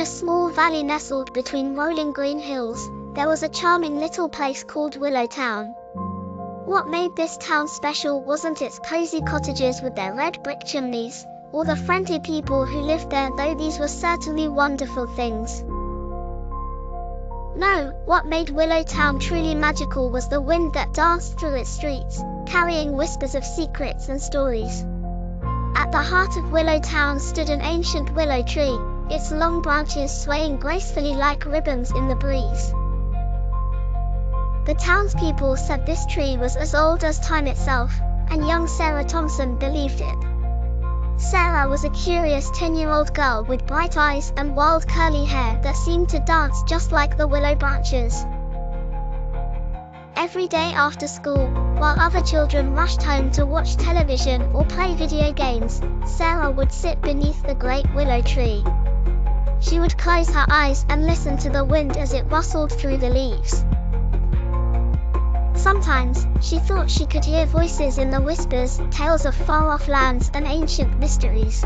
small valley nestled between rolling green hills, there was a charming little place called Willow Town. What made this town special wasn't its cozy cottages with their red brick chimneys, or the friendly people who lived there, though these were certainly wonderful things. No, what made Willow Town truly magical was the wind that danced through its streets, carrying whispers of secrets and stories. At the heart of Willow Town stood an ancient willow tree, its long branches swaying gracefully like ribbons in the breeze. The townspeople said this tree was as old as time itself, and young Sarah Thompson believed it. Sarah was a curious 10-year-old girl with bright eyes and wild curly hair that seemed to dance just like the willow branches. Every day after school, while other children rushed home to watch television or play video games, Sarah would sit beneath the great willow tree. She would close her eyes and listen to the wind as it rustled through the leaves. Sometimes, she thought she could hear voices in the whispers, tales of far-off lands and ancient mysteries.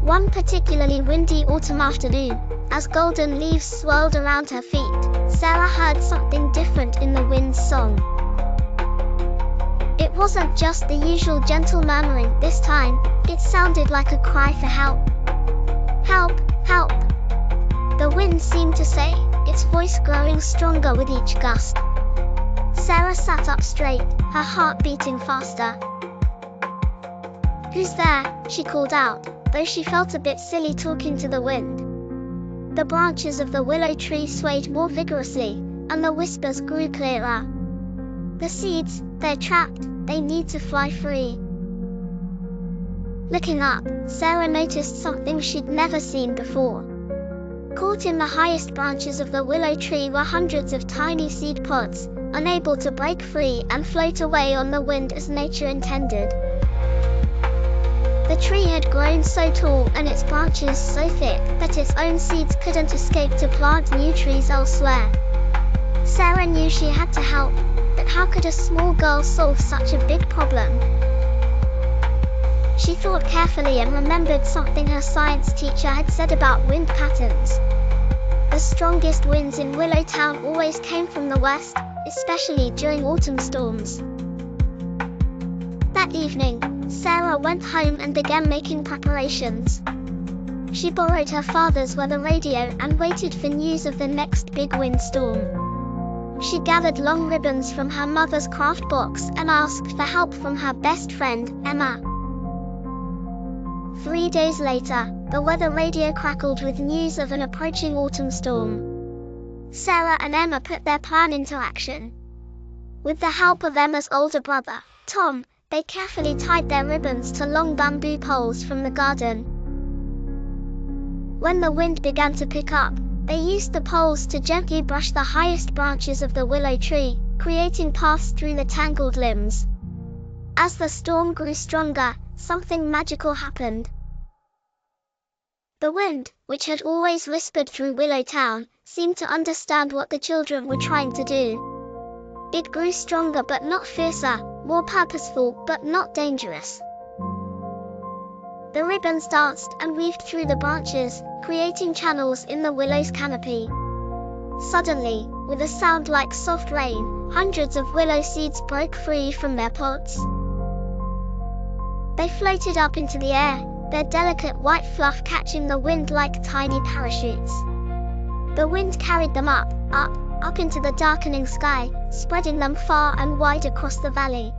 One particularly windy autumn afternoon, as golden leaves swirled around her feet, Sarah heard something different in the wind's song. It wasn't just the usual gentle murmuring this time, it sounded like a cry for help. Help, help! The wind seemed to say, its voice growing stronger with each gust. Sarah sat up straight, her heart beating faster. "Who's there?" she called out, though she felt a bit silly talking to the wind. The branches of the willow tree swayed more vigorously, and the whispers grew clearer. "The seeds, they're trapped, they need to fly free." Looking up, Sarah noticed something she'd never seen before. Caught in the highest branches of the willow tree were hundreds of tiny seed pods, unable to break free and float away on the wind as nature intended. The tree had grown so tall and its branches so thick that its own seeds couldn't escape to plant new trees elsewhere. Sarah knew she had to help, but how could a small girl solve such a big problem? She thought carefully and remembered something her science teacher had said about wind patterns. The strongest winds in Willow Town always came from the west, especially during autumn storms. That evening, Sarah went home and began making preparations. She borrowed her father's weather radio and waited for news of the next big windstorm. She gathered long ribbons from her mother's craft box and asked for help from her best friend, Emma. 3 days later, the weather radio crackled with news of an approaching autumn storm. Sarah and Emma put their plan into action. With the help of Emma's older brother, Tom, they carefully tied their ribbons to long bamboo poles from the garden. When the wind began to pick up, they used the poles to gently brush the highest branches of the willow tree, creating paths through the tangled limbs. As the storm grew stronger, something magical happened. The wind, which had always whispered through Willow Town, seemed to understand what the children were trying to do. It grew stronger but not fiercer, more purposeful but not dangerous. The ribbons danced and weaved through the branches, creating channels in the willow's canopy. Suddenly, with a sound like soft rain, hundreds of willow seeds broke free from their pods. They floated up into the air, their delicate white fluff catching the wind like tiny parachutes. The wind carried them up into the darkening sky, spreading them far and wide across the valley.